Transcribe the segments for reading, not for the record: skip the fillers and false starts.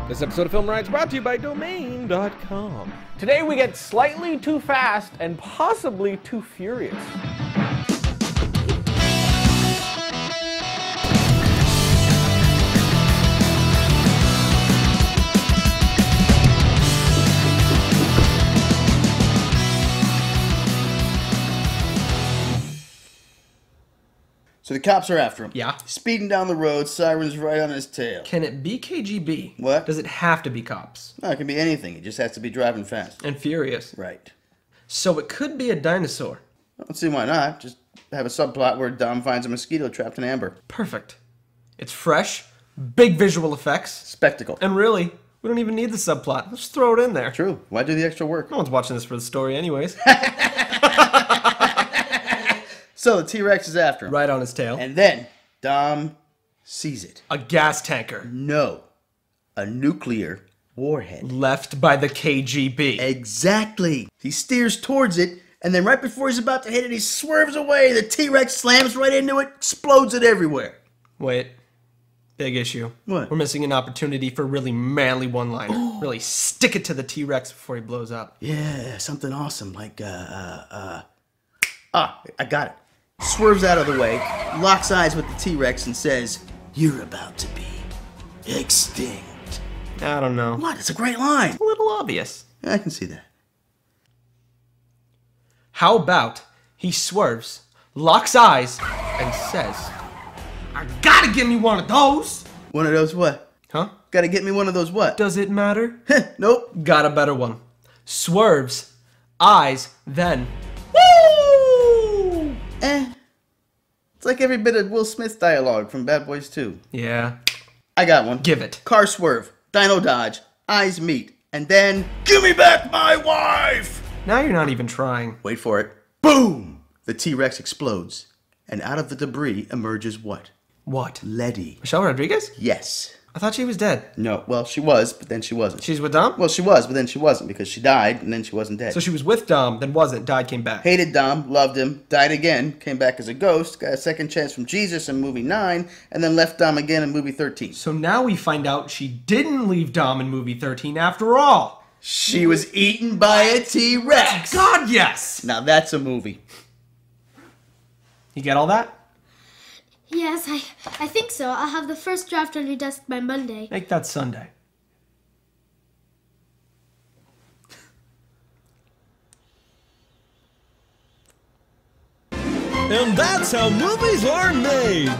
This episode of Film Riot is brought to you by Domain.com. Today we get slightly too fast and possibly too furious. So the cops are after him. Yeah. Speeding down the road, sirens right on his tail. Can it be KGB? What? Does it have to be cops? No, it can be anything. He just has to be driving fast. And furious. Right. So it could be a dinosaur. I don't see why not. Just have a subplot where Dom finds a mosquito trapped in amber. Perfect. It's fresh, big visual effects, Spectacle. and really, we don't even need the subplot. Let's just throw it in there. True. Why do the extra work? No one's watching this for the story anyways. So the T-Rex is after him. Right on his tail. And then Dom sees it. A gas tanker. No. A nuclear warhead. Left by the KGB. Exactly. He steers towards it, and then right before he's about to hit it, he swerves away. The T-Rex slams right into it, explodes it everywhere. Wait. Big issue. What? We're missing an opportunity for a really manly one-liner. Really stick it to the T-Rex before he blows up. Yeah, something awesome like, I got it. Swerves out of the way, locks eyes with the T-Rex and says, "You're about to be extinct." I don't know. What? It's a great line. A little obvious. I can see that. How about he swerves, locks eyes, and says, "I gotta give me one of those!" One of those what? Huh? Gotta get me one of those what? Does it matter? Nope. Got a better one. Swerves, eyes, then, woo! It's like every bit of Will Smith's dialogue from Bad Boys 2. Yeah. I got one. Give it. Car swerve, dino dodge, eyes meet, and then, "Give me back my wife!" Now you're not even trying. Wait for it. Boom! The T-Rex explodes, and out of the debris emerges what? What? Letty. Michelle Rodriguez? Yes. I thought she was dead. No, well, she was, but then she wasn't. She's with Dom? Well, she was, but then she wasn't, because she died, and then she wasn't dead. So she was with Dom, then wasn't, died, came back. Hated Dom, loved him, died again, came back as a ghost, got a second chance from Jesus in movie 9, and then left Dom again in movie 13. So now we find out she didn't leave Dom in movie 13 after all. She was eaten by a T-Rex! God, yes! Now that's a movie. You get all that? Yes, I think so. I'll have the first draft on your desk by Monday. Make that Sunday. And that's how movies are made.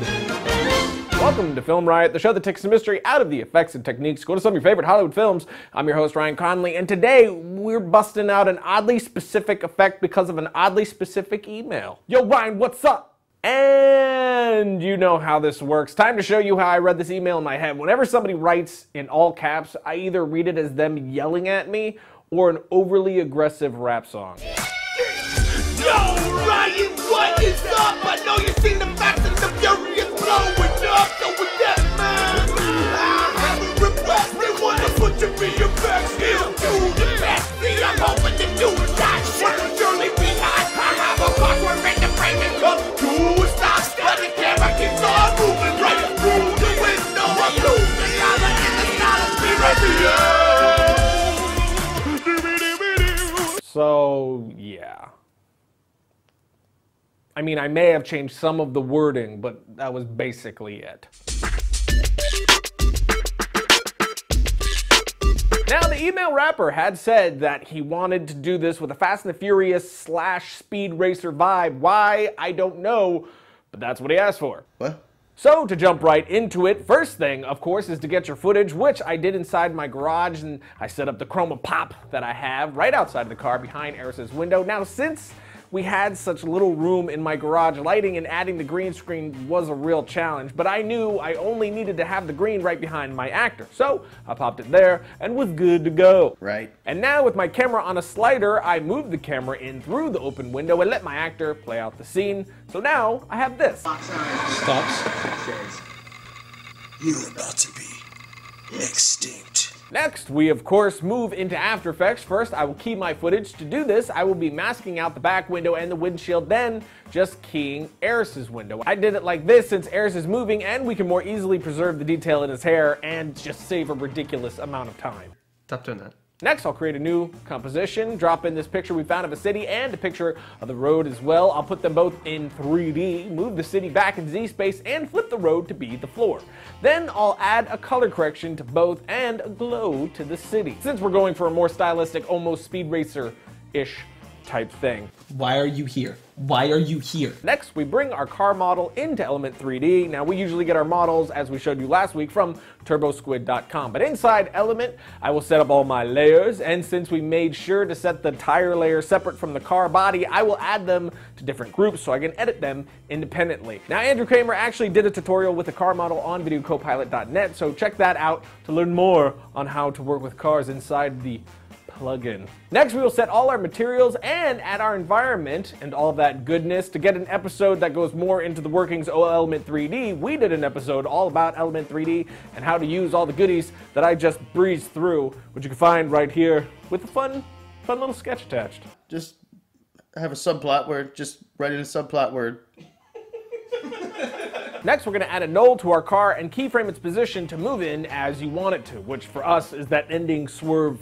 Welcome to Film Riot, the show that takes the mystery out of the effects and techniques. Go to some of your favorite Hollywood films. I'm your host, Ryan Connolly, and today we're busting out an oddly specific effect because of an oddly specific email. Yo, Ryan, what's up? And you know how this works. Time to show you how I read this email in my head. Whenever somebody writes in all caps, I either read it as them yelling at me or an overly aggressive rap song. Yo, Ryan, what is up? I know you've seen the facts and the furious blowing up. So with that, man, I have a request. They want to put you in your best. Still do the best. See, I'm hoping to do it right. Surely be hot. I have a password in the frame and come to a stop. But the camera keeps on moving right through the window. I'm losing color in the solid spirit. So, yeah. I mean, I may have changed some of the wording, but that was basically it. Now, the email rapper had said that he wanted to do this with a Fast and the Furious / Speed Racer vibe. Why? I don't know, but that's what he asked for. What? So, to jump right into it, first thing, of course, is to get your footage, which I did inside my garage, and I set up the chroma pop that I have right outside of the car behind Arris's window. Now, since we had such little room in my garage, lighting and adding the green screen was a real challenge, but I knew I only needed to have the green right behind my actor. So I popped it there and was good to go. Right. And now with my camera on a slider, I moved the camera in through the open window and let my actor play out the scene. So now I have this. Stops. Says, "You're about to be extinct." Next, we of course move into After Effects. First, I will key my footage. To do this, I will be masking out the back window and the windshield, then just keying Arris's window. I did it like this since Arris is moving and we can more easily preserve the detail in his hair and just save a ridiculous amount of time. Stop doing that. Next, I'll create a new composition, drop in this picture we found of a city and a picture of the road as well. I'll put them both in 3D, move the city back in Z space, and flip the road to be the floor. Then I'll add a color correction to both and a glow to the city. Since we're going for a more stylistic, almost Speed Racer-ish type thing. Why are you here? Why are you here? Next, we bring our car model into Element 3D. Now, we usually get our models, as we showed you last week, from turbosquid.com. But inside Element, I will set up all my layers, and since we made sure to set the tire layer separate from the car body, I will add them to different groups so I can edit them independently. Now, Andrew Kramer actually did a tutorial with a car model on videocopilot.net, so check that out to learn more on how to work with cars inside the plugin. Next, we will set all our materials and add our environment and all of that goodness. To get an episode that goes more into the workings of Element 3D, we did an episode all about Element 3D and how to use all the goodies that I just breezed through, which you can find right here with a fun little sketch attached. Just have a subplot where just write in a subplot word. Next, we're going to add a null to our car and keyframe its position to move in as you want it to, which for us is that ending swerve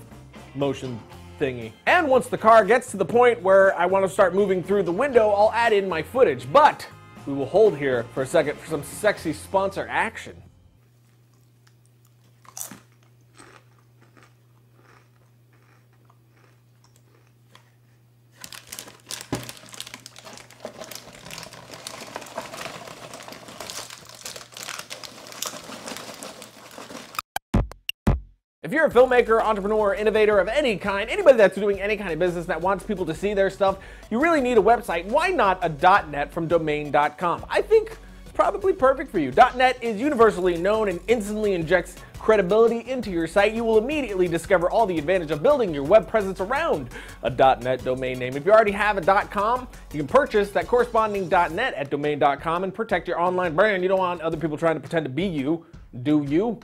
motion thingy. And once the car gets to the point where I want to start moving through the window, I'll add in my footage. But we will hold here for a second for some sexy sponsor action. If you're a filmmaker, entrepreneur, innovator of any kind, anybody that's doing any kind of business that wants people to see their stuff, you really need a website. Why not a .net from domain.com? I think it's probably perfect for you. .net is universally known and instantly injects credibility into your site. You will immediately discover all the advantage of building your web presence around a .net domain name. If you already have a .com, you can purchase that corresponding .net at domain.com and protect your online brand. You don't want other people trying to pretend to be you, do you?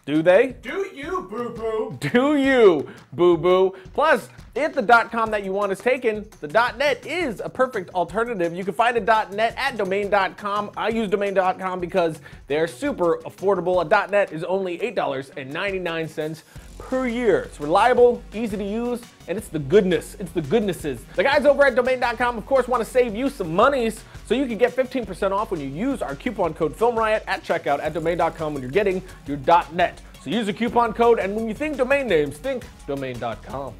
Do they? Do you, boo-boo? Do you, boo-boo? Plus, if the .com that you want is taken, the .net is a perfect alternative. You can find a .net at domain.com. I use domain.com because they're super affordable. A .net is only $8.99 per year. It's reliable, easy to use, and it's the goodness. It's the goodnesses. The guys over at domain.com, of course, want to save you some monies, so you can get 15% off when you use our coupon code FilmRiot at checkout at domain.com when you're getting your .net. So use the coupon code, and when you think domain names, think domain.com.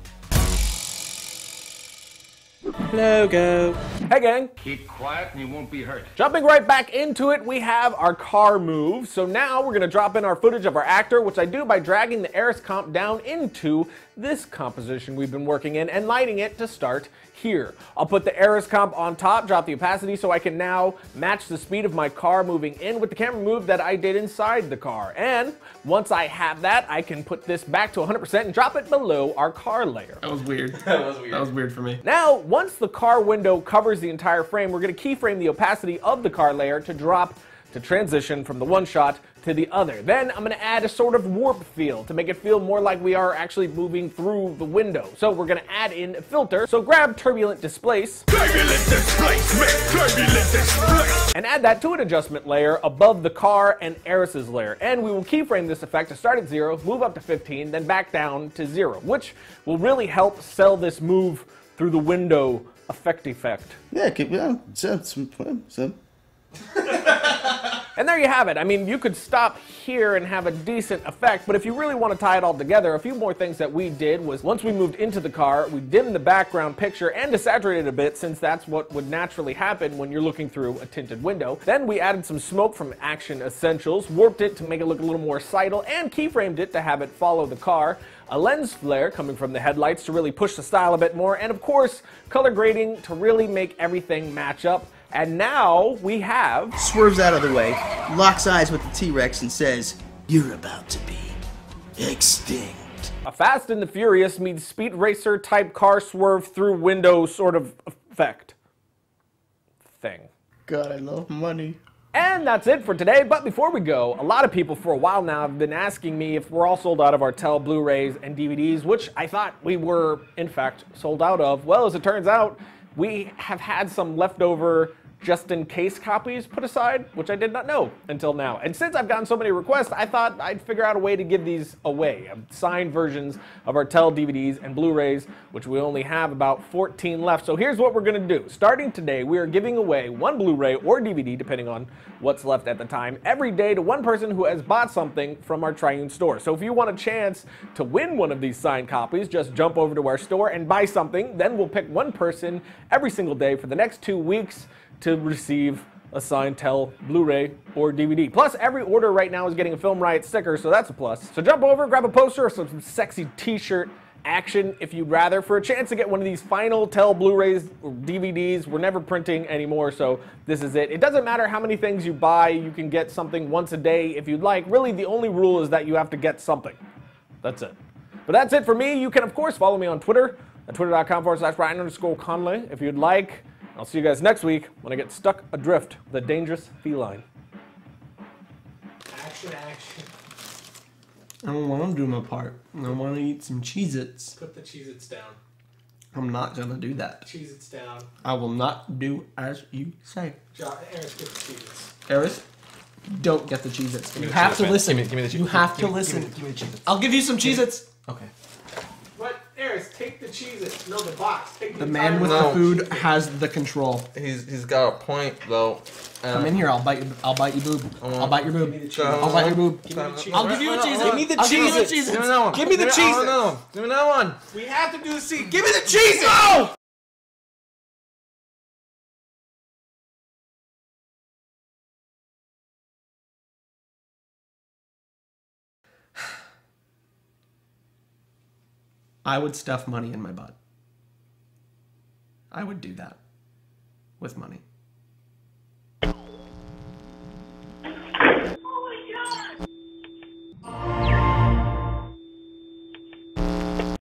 Logo. Hey gang. Keep quiet and you won't be hurt. Jumping right back into it, we have our car move. So now we're gonna drop in our footage of our actor, which I do by dragging the Arris comp down into this composition we've been working in and lighting it to start here. I'll put the Arris comp on top, drop the opacity so I can now match the speed of my car moving in with the camera move that I did inside the car. And once I have that, I can put this back to 100% and drop it below our car layer. That was weird. That was weird for me. Now, once the car window covers the entire frame, we're going to keyframe the opacity of the car layer to drop to transition from the one shot to the other. Then I'm going to add a sort of warp feel to make it feel more like we are actually moving through the window. So we're going to add in a filter. So grab Turbulent Displace. Turbulent displacement, turbulent displacement. And add that to an adjustment layer above the car and Arris's layer. And we will keyframe this effect to start at 0, move up to 15, then back down to 0, which will really help sell this move through the window effect. Yeah, And there you have it. I mean, you could stop here and have a decent effect, but if you really want to tie it all together, a few more things that we did was once we moved into the car, we dimmed the background picture and desaturated a bit since that's what would naturally happen when you're looking through a tinted window. Then we added some smoke from Action Essentials, warped it to make it look a little more sidle, and keyframed it to have it follow the car. A lens flare coming from the headlights to really push the style a bit more, and of course, color grading to really make everything match up. And now we have... Swerves out of the way, locks eyes with the T-Rex and says, "You're about to be extinct." a Fast and the Furious meets Speed Racer type car swerve through window sort of effect thing. God, I love money. And that's it for today, but before we go, a lot of people for a while now have been asking me if we're all sold out of our TEL Blu-rays and DVDs, which I thought we were, in fact, sold out of. Well, as it turns out, we have had some leftover just-in-case copies put aside, which I did not know until now. And since I've gotten so many requests, I thought I'd figure out a way to give these away, signed versions of our TEL DVDs and Blu-rays, which we only have about 14 left. So here's what we're gonna do. Starting today, we are giving away one Blu-ray or DVD, depending on what's left at the time, every day to one person who has bought something from our Triune store. So if you want a chance to win one of these signed copies, just jump over to our store and buy something. Then we'll pick one person every single day for the next 2 weeks to receive a signed TEL Blu-ray or DVD. Plus, every order right now is getting a Film Riot sticker, so that's a plus. So jump over, grab a poster or some sexy t-shirt action if you'd rather for a chance to get one of these final TEL Blu-rays or DVDs. We're never printing anymore, so this is it. It doesn't matter how many things you buy, you can get something once a day if you'd like. Really, the only rule is that you have to get something. That's it. But that's it for me. You can, of course, follow me on Twitter at twitter.com/Ryan_Connolly if you'd like. I'll see you guys next week when I get stuck adrift with a dangerous feline. Action, action. I don't want to do my part. I want to eat some Cheez-Its. Put the Cheez-Its down. I'm not going to do that. Cheez-Its down. I will not do as you say. Arris, get the Cheez-Its. Arris, don't get the Cheez-Its. You the have Cheez-Its, to man. listen. Give me the Cheez-Its. You have to Give me- listen. Give me the Cheez-Its. I'll give you some Cheez-Its. Okay. What? Arris, take the Cheez-Its. No, the box. Take The entire man with box. the food has the control. He's got a point though. Come in here. I'll bite your boob. I'll bite your boob. Give me the Cheez-Its. I'll bite your boob. Give me the Cheez-Its. I'll give you a Cheez-It. Give me the I'll give you a Cheez-Its. Cheez-Its. Give me that one. Give me the Cheez-Its. No. Give me that one. We have to do the scene. Give me the Cheez-Its! No! I would stuff money in my butt. I would do that with money.